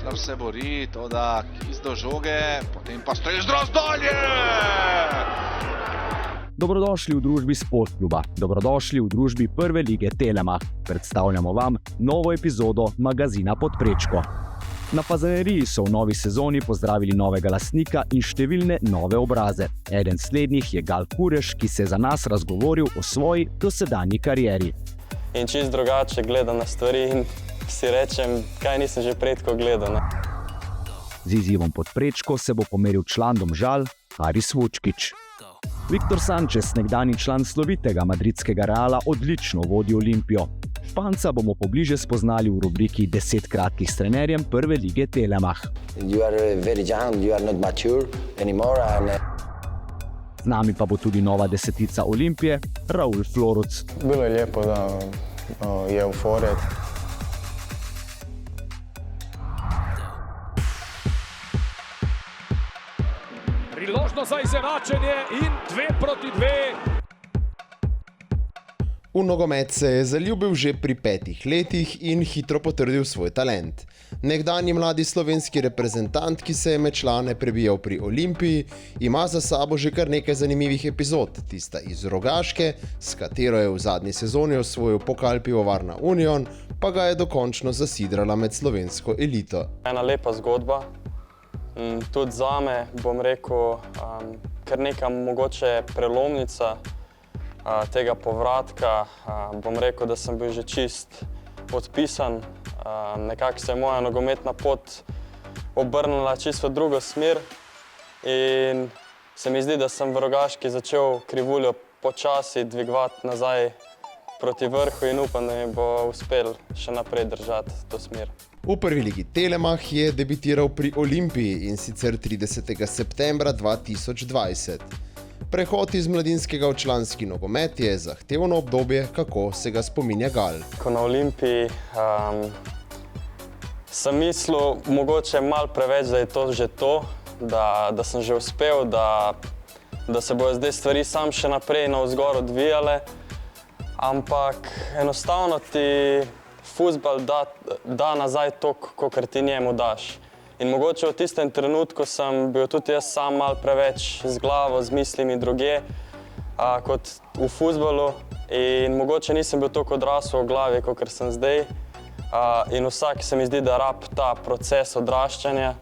Kessler se bori, toda Kis do žoge, potem pa Streždros dolje! Dobrodošli v družbi Sportkluba, dobrodošli v družbi Prve lige Telemach. Predstavljamo vam novo epizodo magazina Pod prečko. Na Fazaneriji so v novi sezoni pozdravili novega lastnika in številne nove obraze. Eden slednjih je Gal Kureš, ki se je za nas razgovoril o svoji dosedanji karieri. In čist drugače gledam na stvari in si rečem, kaj nisem že predko gledal. Ne? Z izzivom Pod prečko se bo pomeril član Domžal Haris Vučkić. Viktor Sanchez, nekdanji član slovitega madridskega Reala, odlično vodi Olimpijo. Španca bomo pobliže spoznali v rubriki 10 kratkih s trenerjem Prve lige Telemach. Z nami pa bo tudi nova desetica Olimpije, Raul Floruc. Bilo je lepo, da je euforija. Priložnost za izenačenje in 2-2. V nogomet se je zaljubil že pri 5 letih in hitro potrdil svoj talent. Nekdanji mladi slovenski reprezentant, ki se je med člane prebijal pri Olimpiji, ima za sabo že kar nekaj zanimivih epizod. Tista iz Rogaške, s katero je v zadnji sezoni osvojil pokal Pivovarna Union, pa ga je dokončno zasidrala med slovensko elito. Ena lepa zgodba. Tudi zame, bom rekel, kar neka mogoče prelomnica tega povratka. Bom rekel, da sem bil že čist odpisan. Nekako se je moja nogometna pot obrnila čisto v drugo smer in se mi zdi, da sem v Rogaški začel krivuljo počasi dvigovati nazaj proti vrhu in upam, da mi bo uspel še naprej držati to smer. V Prvi ligi Telemach je debitiral pri Olimpiji in sicer 30. septembra 2020. Prehod iz mladinskega v članski nogomet je zahtevno obdobje, kako se ga spominja Gal. Ko na Olimpiji sem mislil mogoče malo preveč, da je to že to, da sem že uspel, da se bojo zdaj stvari sam še naprej navzgor odvijale, ampak enostavno ti fuzbal da nazaj to, kakor ti njemu daš. In mogoče v tistem trenutku sem bil tudi jaz sam malo preveč z glavo, z mislimi drugje kot v fuzbalu in mogoče nisem bil toliko odrasel v glavi, kakor sem zdaj. In vsak se mi zdi, da rab ta proces odraščanja.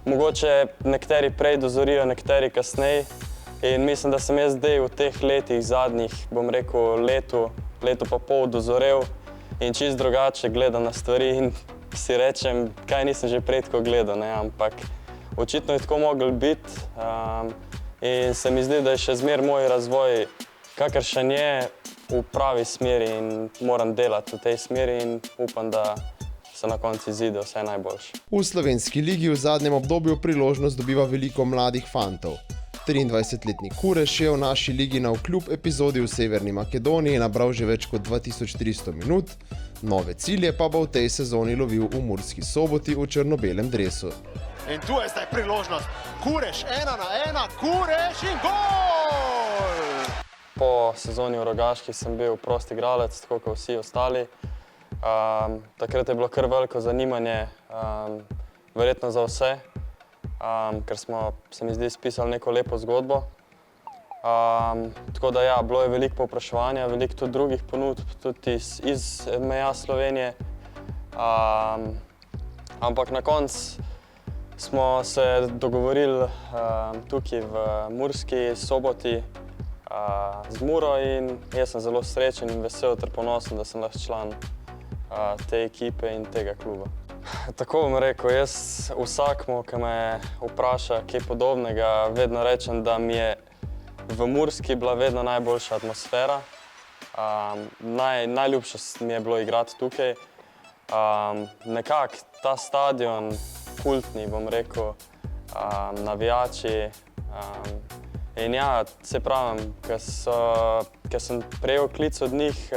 Mogoče nekateri prej dozorijo, nekateri kasneje. In mislim, da sem jaz zdaj v teh letih zadnjih, bom rekel, leto pa pol dozorel in čist drugače gledam na stvari in si rečem, kaj nisem že predko gledal, ne? Ampak očitno je tako moglo biti in se mi zdi, da je še zmer moj razvoj, kakršen je, v pravi smeri in moram delati v tej smeri in upam, da se na koncu izide vse najboljše. V slovenski ligi v zadnjem obdobju priložnost dobiva veliko mladih fantov. 23-letni Kureš je v naši ligi na vkljub epizodi v Severni Makedoniji nabral že več kot 2300 minut, nove cilje pa bo v tej sezoni lovil v Murski Soboti v črno-belem dresu. In tu je zdaj priložnost. Kureš 1-1, Kureš in gol! Po sezoni v Rogaški sem bil prost igralec, tako kot vsi ostali. Takrat je bilo kar veliko zanimanje, verjetno za vse. Ker smo, se mi zdi, spisali neko lepo zgodbo. Tako da ja, bilo je veliko povpraševanja, veliko tudi drugih ponudb, tudi iz meja Slovenije. Ampak na koncu smo se dogovorili tukaj v Murski Soboti z Muro in jaz sem zelo srečen in vesel ter ponosen, da sem lahko član te ekipe in tega kluba. Tako bom rekel, jaz vsakmu, ki me vpraša kaj podobnega, vedno rečem, da mi je v Murski bila vedno najboljša atmosfera. Najljubše mi je bilo igrati tukaj. Nekako ta stadion, kultni, bom rekel, navijači. In ja, se pravim, ker sem prejel klic od njih,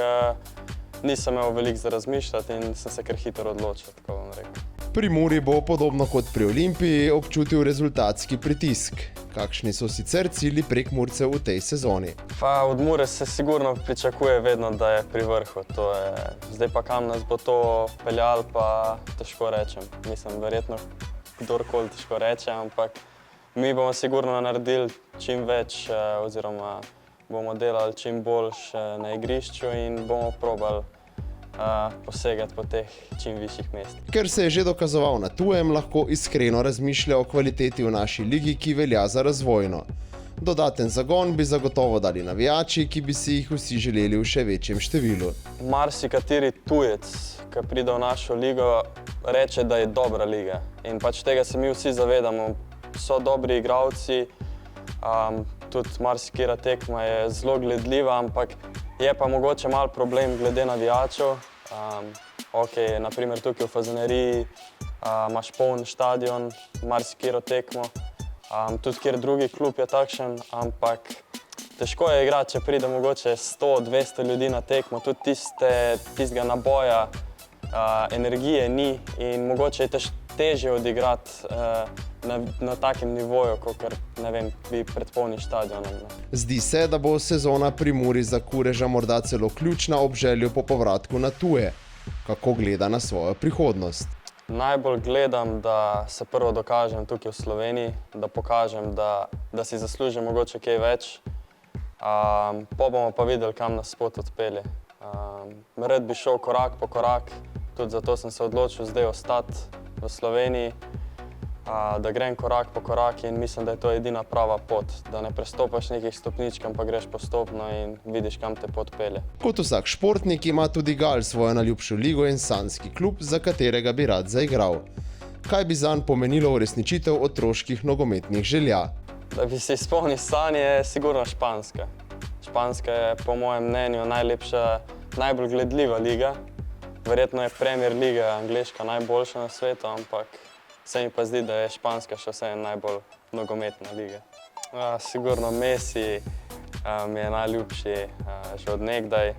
nisem imel veliko za razmišljati in sem se kar hitro odločil, tako bom rekel. Pri Muri bo podobno kot pri Olimpiji občutil rezultatski pritisk. Kakšni so sicer cilji Prekmurcev v tej sezoni? Pa od Mure se sigurno pričakuje vedno, da je pri vrhu. Zdaj pa kam nas bo to peljalo, pa težko rečem. Mislim, verjetno kdorkoli težko reče, ampak mi bomo sigurno naredili čim več oziroma bomo delali čim boljš na igrišču in bomo probali posegati po teh čim višjih mestih. Ker se je že dokazoval na tujem, lahko iskreno razmišlja o kvaliteti v naši ligi, ki velja za razvojno. Dodaten zagon bi zagotovo dali navijači, ki bi si jih vsi želeli v še večjem številu. Marsikateri tujec, ki pride v našo ligo, reče, da je dobra liga. In pač tega se mi vsi zavedamo. So dobri igralci, tudi marsikera tekma je zelo gledljiva, ampak je pa mogoče malo problem glede navijačev. Naprimer tukaj v Fazaneriji imaš poln štadion, marsikero tekmo. Tudi kjer drugi klub je takšen, ampak težko je igrati, če pride mogoče 100-200 ljudi na tekmo. Tudi tistega naboja, energije ni in mogoče je težje odigrati na takem nivoju, kot bi pred polnim stadionom. Zdi se, da bo sezona pri Muri za Kureža morda celo ključna ob želju po povratku na tuje. Kako gleda na svojo prihodnost? Najbolj gledam, da se prvo dokažem tukaj v Sloveniji, da pokažem, da si zaslužim mogoče kaj več. Po bomo pa videli, kam nas pot odpelje. Rad bi šel korak po korak, tudi zato sem se odločil zdaj ostati v Sloveniji, da grem korak po korak in mislim, da je to edina prava pot, da ne prestopaš nekih stopničk, pa greš postopno in vidiš, kam te pot pelje. Kot vsak športnik ima tudi Gal svojo najljubšo ligo in sanjski klub, za katerega bi rad zaigral. Kaj bi zanj pomenilo uresničitev otroških nogometnih želja? Da bi si izpolnil sanje, je sigurno Španska. Španska je po mojem mnenju najlepša, najbolj gledljiva liga. Verjetno je Premier Liga angleška najboljša na svetu, ampak se mi pa zdi, da je Španska še vseeno najbolj nogometna liga. Sigurno Messi mi je najljubši že od nekdaj.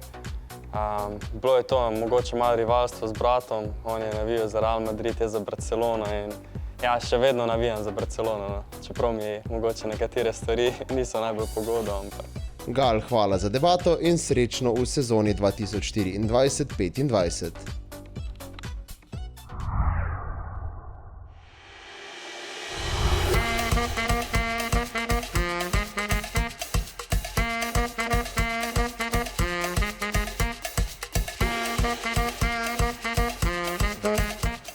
Bilo je to mogoče malo rivalstvo z bratom, on je navijal za Real Madrid, jaz za Barcelono in ja, še vedno navijam za Barcelono, čeprav mi mogoče nekatere stvari niso najbolj pogodo, ampak. Gal, hvala za debato in srečno v sezoni 2024-2025.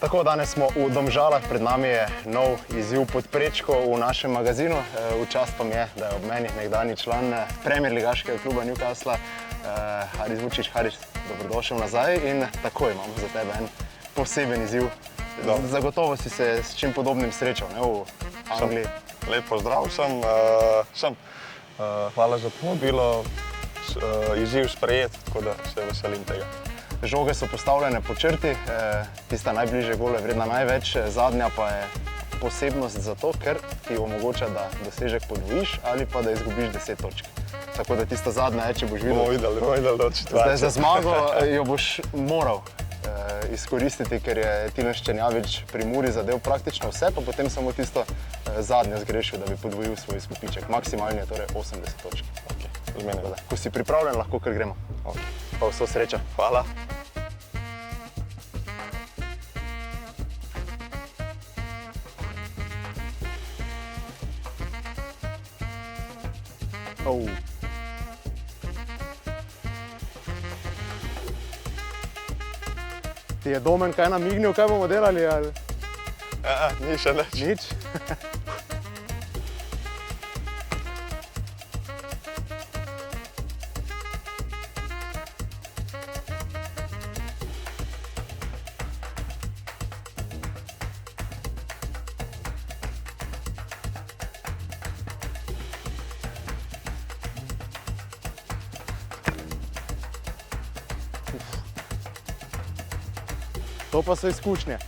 Tako, danes smo v Domžalah, pred nami je nov izziv pod prečko v našem magazinu. V čast pa mi je, da je ob meni nekdanji član Premier ligaškega kluba Newcastle, Haris Vučić. Haris, dobrodošel nazaj in tako imamo za tebe en poseben izziv. Zagotovo si se s čim podobnim srečal, ne, v Angliji. Lep pozdrav sem. Hvala za povabilo, izziv sprejet, tako da se veselim tega. Žoge so postavljene po črti, tista najbližje gol je vredna največ, zadnja pa je posebnost zato, ker ti omogoča, da dosežek podvojiš ali pa da izgubiš 10 točk. Tako da tista zadnja je, če boš videl. Bomo videli do situacije. Zdaj za zmago jo boš moral izkoristiti, ker je Tilen Ščenjavič pri Muri zadev praktično vse, pa potem samo tisto zadnjo zgrešil, da bi podvojil svoj izkupiček. Maksimalni je torej 80 točk. Ko si pripravljen, lahko kar gremo. Pa vso srečo. Hvala. Ti je Domen kaj namignil, kaj bomo delali? Ali? Ni še nič. Nič? To pa so izkušnje.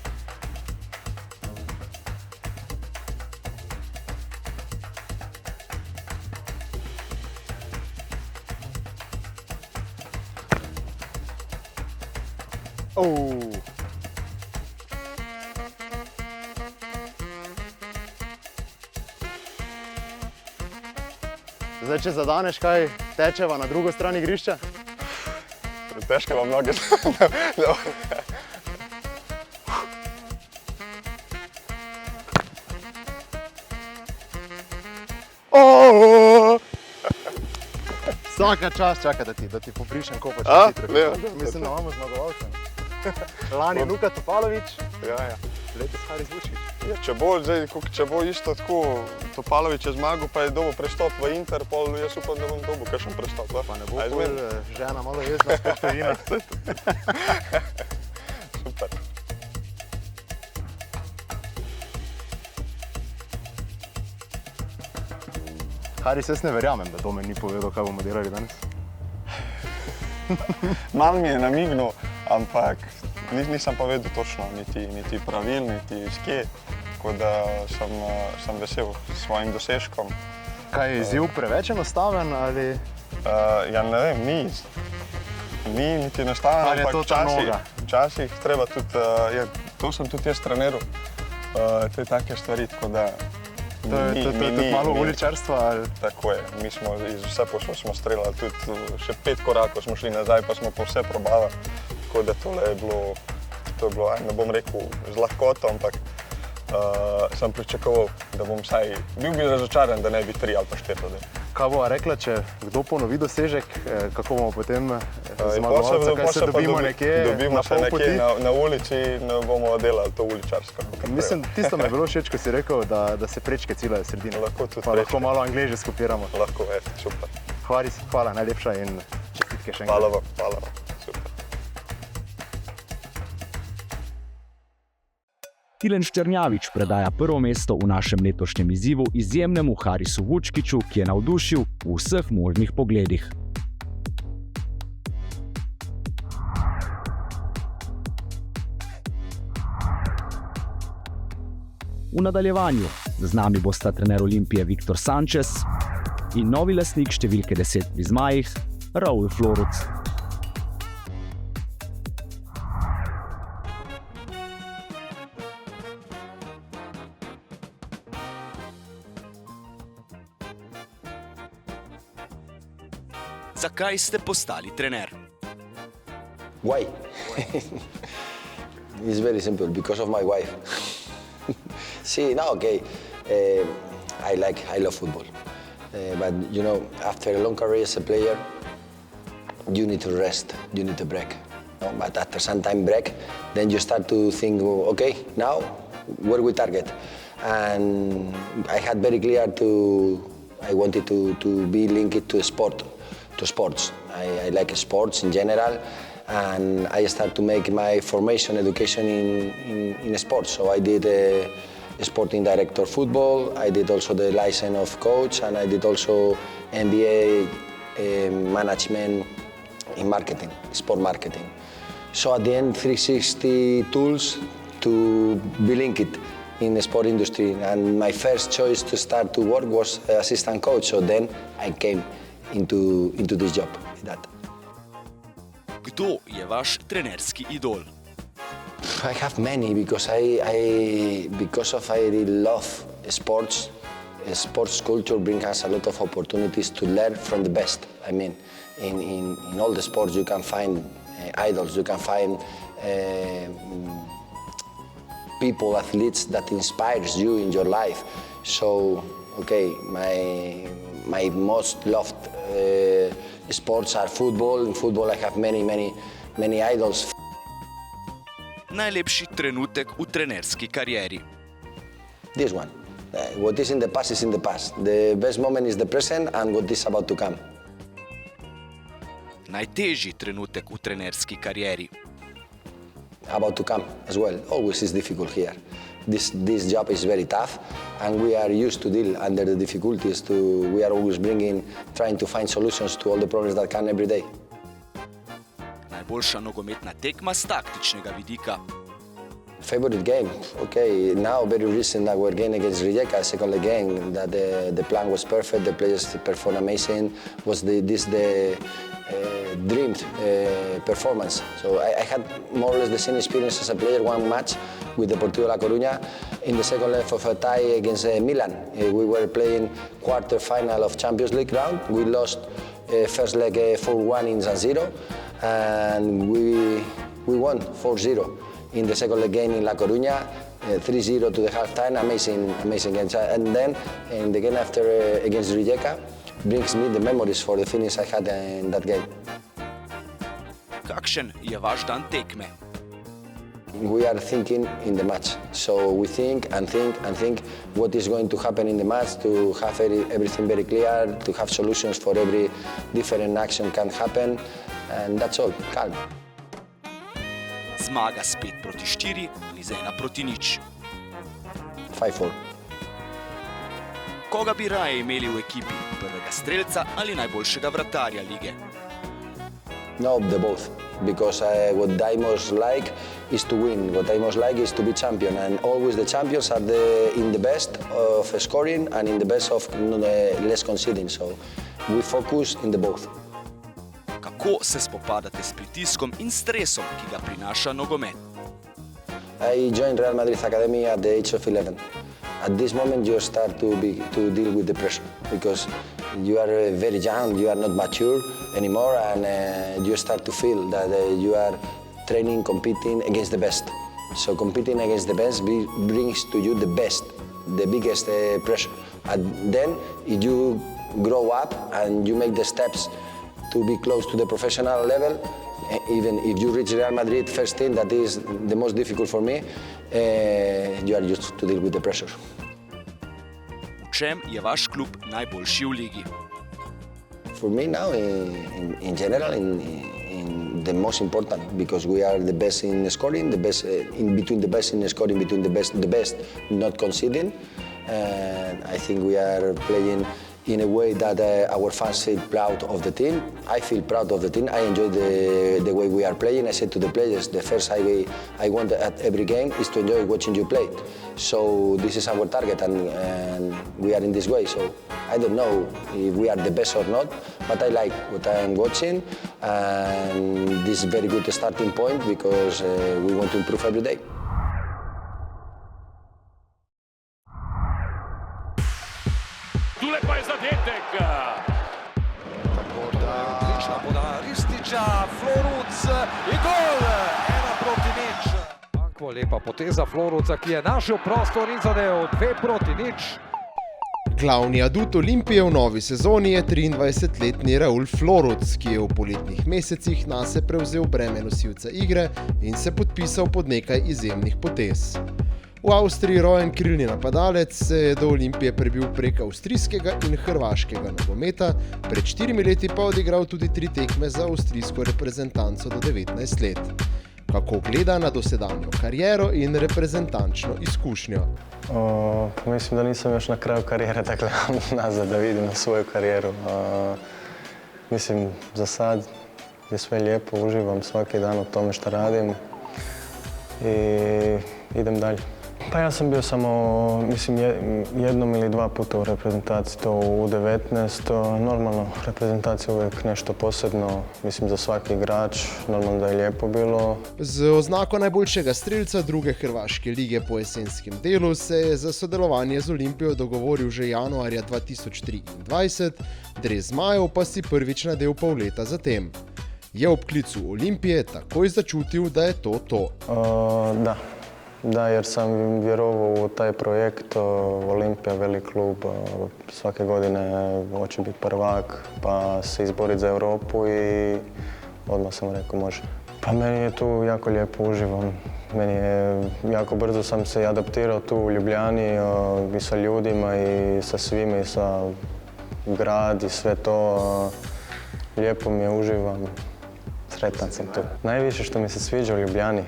Zdaj, če zadaneš kaj, tečeva na drugo stran igrišča. Težke vam noge. Vsaka čas čaka, da ti pobrišem kopač. Mislim, da imamo zmagovalca. Lani Luka Topalović, letos Haris Vučkić. Ja, če bo isto tako, Topalović je zmagal, pa je dobil prestop v Interpol, jaz upam, da bom dobil kakšen prestop. Pa ne bo bolj žena malo jezna, spet tujina. Super. Haris, jaz ne verjamem, da Domen ni povedal, kaj bomo delali danes. Mal mi je namignil, ampak nisem pa vedel točno, niti pravil, niti iz kje. Tako da sem vesel s svojim dosežkom. Kaj je izziv preveč enostaven ali? Ja, ne vem, ni niti enostaven, Ali je to ta noga? včasih treba tudi, to sem tudi jaz treniral, te take stvari, tako da To je tudi malo uličarstva ali? Tako je, mi smo iz vse posod smo streljali, tudi še 5 korakov smo šli nazaj, pa smo pa vse probali. Tako da to je bilo, ne bom rekel z lahkoto, ampak sem pričakoval, da bom vsaj, bil bi razočaran, da ne bi 3 ali pa 4 dodel. Kaj bova rekla, če kdo ponovi dosežek, kako bomo potem zmagovalca, kaj se dobimo nekje na pol poti? Na ulici in bomo delali to uličarsko. Mislim, tisto me je bilo všeč, ko si rekel, da se prečke ciljajo sredine. Lahko tudi Pa lahko prečke. malo Angleže skopiramo. Lahko, super. Haris, hvala, najlepša in čestitke še enkrat. Hvala vam, super. Tilen Ščernjavič predaja prvo mesto v našem letošnjem izzivu izjemnemu Harisu Vučkiću, ki je navdušil v vseh možnih pogledih. V nadaljevanju z nami bosta trener Olimpije Viktor Sanchez in novi lastnik številke 10 pri Zmajih, Raul Floruc. Zakaj ste postali trener? Why? It's very simple, because of my wife. See, no, okay, I love football. But, you know, after a long career as a player, you need to rest, you need to break. No? But after some time break, then you start to think, okay, now, where we target? And I had very clear I wanted to be linked to sport. To sports. I like sports in general, and I started to make my formation education in sports. So I did a sporting director football, I did also the license of coach, and I did also MBA management in marketing, sport marketing. So at the end, 360 tools to be linked in the sport industry, and my first choice to start to work was assistant coach. So then I came into this job. That. Kdo je vaš trenerski idol? I have many because I really love sports. Sports culture brings us a lot of opportunities to learn from the best. I mean, in all the sports you can find idols, you can find people, athletes that inspires you in your life. So, okay, my most loved sports are football. In football I have many idols. Najlepši trenutek v trenerski karieri. This one. What is in the past is in the past. The best moment is the present and what is about to come. Najtežji trenutek v trenerski karieri. About to come as well. Always is difficult here. This job is very tough, and we are used to deal under the difficulties. We are always trying to find solutions to all the problems that come every day. Najboljša nogometna tekma z taktičnega vidika. Favorite game? Okay, now very recent our game against Rijeka, second leg game, that the plan was perfect, the players performed amazing. Was the dreamed performance. So I had more or less the same experience as a player, one match with Deportivo La Coruña in the second leg of a tie against Milan. We were playing quarter-final of Champions League round. We lost first leg 4-1 in San Siro, and we won 4-0 in the second leg game in La Coruña. 3-0 to the halftime, amazing game. And then in the game after against Rijeka, brings me the memories for the finish I had in that game. Kakšen je vaš dan tekme? We are thinking in the match, so we think what is going to happen in the match, to have everything very clear, to have solutions for every different action can happen, and that's all, calm. Zmaga s 5-4 ali z 1-0. 5-4. Koga bi raje imeli v ekipi? Prvega strelca ali najboljšega vratarja lige? No, the both, because what I most like is to win. What I most like is to be champion, and always the champions are in the best of scoring and in the best of less conceding. So we focus in the both. Kako se spopadate s pritiskom in stresom, ki ga prinaša nogomet? I joined Real Madrid Academy at the age of 11. At this moment you start to deal with the pressure, because you are very young, you are not mature anymore, and you start to feel that you are training, competing against the best. So competing against the best brings to you the best, the biggest pressure. And then if you grow up and you make the steps to be close to the professional level, even if you reach Real Madrid first team, that is the most difficult for me, you are used to deal with the pressure. V čem je vaš klub najboljši v ligi? For me now, in general, in the most important, because we are the best in scoring, the best in between the best in scoring, between the best not conceding, and I think we are playing in a way that our fans feel proud of the team. I feel proud of the team. I enjoy the way we are playing. I said to the players, the first I want at every game is to enjoy watching you play. So this is our target, and we are in this way. So I don't know if we are the best or not, but I like what I am watching, and this is a very good starting point because we want to improve every day. Tule pa je zadetek. Tako da odlična podaja Rističa, Floruc in gol, 1-0. Banko, lepa poteza Floruca, ki je našel prostor in zadev, 2-0. Glavni adut Olimpije v novi sezoni je 23-letni Raul Floruc, ki je v poletnih mesecih nase prevzel breme nosilca igre in se podpisal pod nekaj izjemnih potez. V Avstriji rojen krilni napadalec se je do Olimpije prebil prek avstrijskega in hrvaškega nogometa, pred 4 leti pa odigral tudi 3 tekme za avstrijsko reprezentanco do 19 let. Kako gleda na dosedanjo kariero in reprezentančno izkušnjo? Mislim, da nisem još na kraju karijere, tako nazad da vidim na svoju karijeru. Mislim, za sad je sve lijepo, uživam svaki dan u tome što radim i idem dalje. Pa ja sam bio samo, mislim, jednom ili 2 puta u reprezentaciji, to u 19. Normalno, reprezentacija je uvijek nešto posebno, mislim, za svaki igrač, normalno da je lijepo bilo. Z oznako najboljšega strelca druge hrvaške lige po jesenskem delu se je za sodelovanje z Olimpijo dogovoril že januarja 2023, dres zmajev pa si prvič nadel pol leta zatem. Je ob klicu Olimpije takoj začutil, da je to. Da, jer sam vjerovao u taj projekt. Olimpija, velik klub, svake godine hoće biti prvak, pa se izboriti za Europu i odmah sam rekao može. Pa meni je tu jako lijepo, uživam. Meni je, jako brzo sam se adaptirao tu u Ljubljani i sa ljudima i sa svima i sa grad i sve to. Lijepo mi je, uživam, sretan sam tu. Najviše što mi se sviđa u Ljubljani,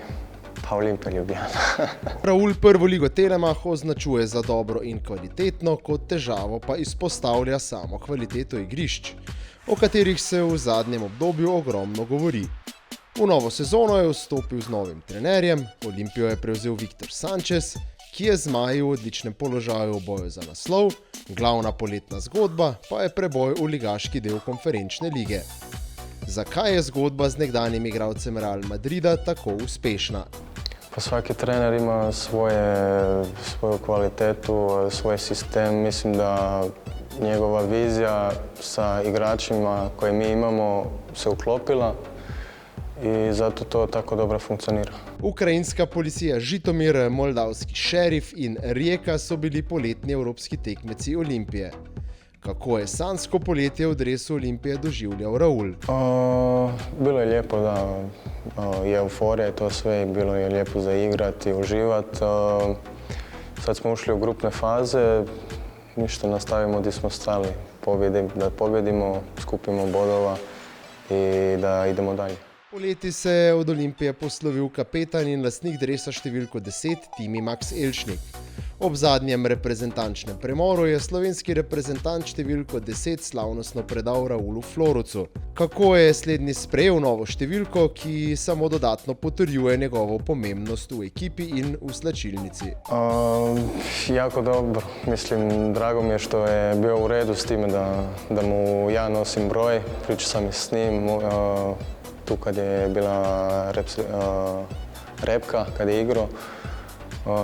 pa Olimpija Ljubljana. Raul prvo ligo Telemach označuje za dobro in kvalitetno, kot težavo pa izpostavlja samo kvaliteto igrišč, o katerih se v zadnjem obdobju ogromno govori. V novo sezono je vstopil z novim trenerjem, Olimpijo je prevzel Viktor Sanchez, ki je zmaji v odličnem položaju v boju za naslov, glavna poletna zgodba pa je preboj v ligaški del konferenčne lige. Zakaj je zgodba z nekdanjim igralcem Real Madrida tako uspešna? Pa svaki trener ima svoju kvalitetu, svoj sistem. Mislim da njegova vizija sa igračima koje mi imamo se uklopila i zato to tako dobro funkcionira. Ukrajinska policija Žitomir, moldavski šerif in Rijeka so bili poletni evropski tekmeci Olimpije. Kako je sanjsko poletje v dresu Olimpije doživljal Raul? Bilo je lijepo, da je euforija i to sve, bilo je lijepo za igrati i uživati. Sad smo ušli u grupne faze, ništa, nastavimo gdje smo stali, da pobjedimo, skupimo bodova i da idemo dalje. Poleti se je od Olimpije poslovil kapetan in lastnik dresa številko 10 Timi Max Elšnik. Ob zadnjem reprezentančnem premoru je slovenski reprezentant številko 10 slavnostno predal Raulu Florucu. Kako je slednji sprejel novo številko, ki samo dodatno potrjuje njegovo pomembnost v ekipi in v slačilnici? Jako dobro. Mislim, drago mi je što je bio u redu s time da mu ja nosim broj. Pričao sam i s njim tu kad je bila repka, kad je igrao.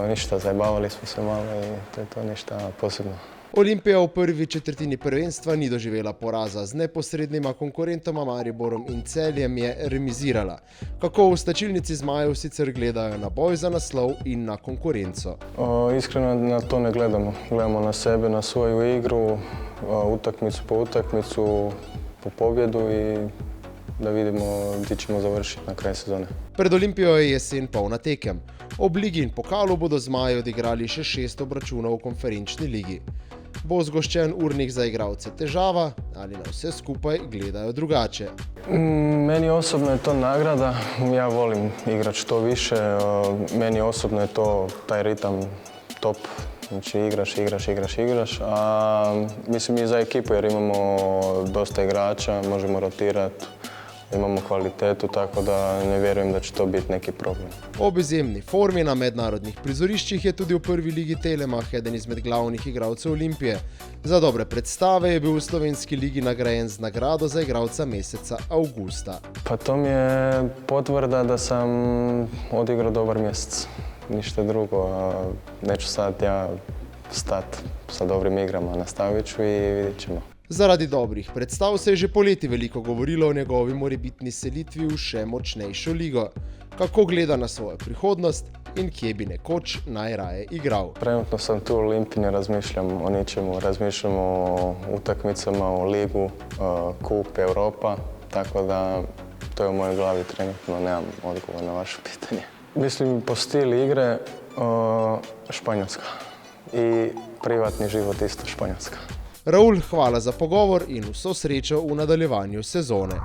Ništa, zajebavali smo se malo i to je to, ništa posebno. Olimpija v prvi četrtini prvenstva ni doživela poraza, z neposrednima konkurentoma Mariborom in Celjem je remizirala. Kako v slačilnici zmajev sicer gledajo na boj za naslov in na konkurenco? Iskreno na to ne gledamo. Gledamo na sebe, na svoju igru, utakmicu po utakmicu, po pobjedu i da vidimo gdje ćemo završiti na kraj sezone. Pred Olimpijo je jesen polna tekem. Ob ligi in pokalu bodo zmaji odigrali še 6 obračunov v konferenčni ligi. Bo zgoščen urnik za igralce težava ali na vse skupaj gledajo drugače? Meni osobno je to nagrada. Ja volim igrati što više. Meni osobno je to taj ritam top. Znači igraš. A mislim i za ekipu jer imamo dosta igrača, možemo rotirati. Imamo kvalitetu, tako da ne vjerujem da će to biti neki problem. Ob izjemni formi na mednarodnih prizoriščih je tudi v prvi ligi Telemach eden izmed glavnih igralcev Olimpije. Za dobre predstave je bil v slovenski ligi nagrajen z nagrado za igralca meseca avgusta. Pa to mi je potvrda da sam odigrao dobar mjesec. Ništa drugo. Neću sad ja stati sa dobrim igrama. Nastavit ću i vidjet ćemo. Zaradi dobrih predstav se je že poleti veliko govorilo o njegovi morebitni selitvi v še močnejšo ligo. Kako gleda na svojo prihodnost in kje bi nekoč najraje igral? Trenutno sam tu u Olimpiji, ne razmišljam o ničemu. Razmišljam o utakmicama, o ligu, kup, Europa. Tako da to je u mojoj glavi trenutno, nemam odgovor na vaše pitanje. Mislim po stilu igre Španjolska i privatni život isto Španjolska. Raul, hvala za pogovor in vso srečo v nadaljevanju sezone.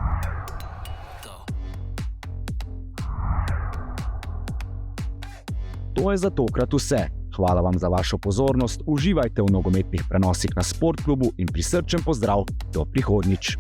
To je za tokrat vse. Hvala vam za vašo pozornost, uživajte v nogometnih prenosih na Sportklubu in prisrčen pozdrav do prihodnjič.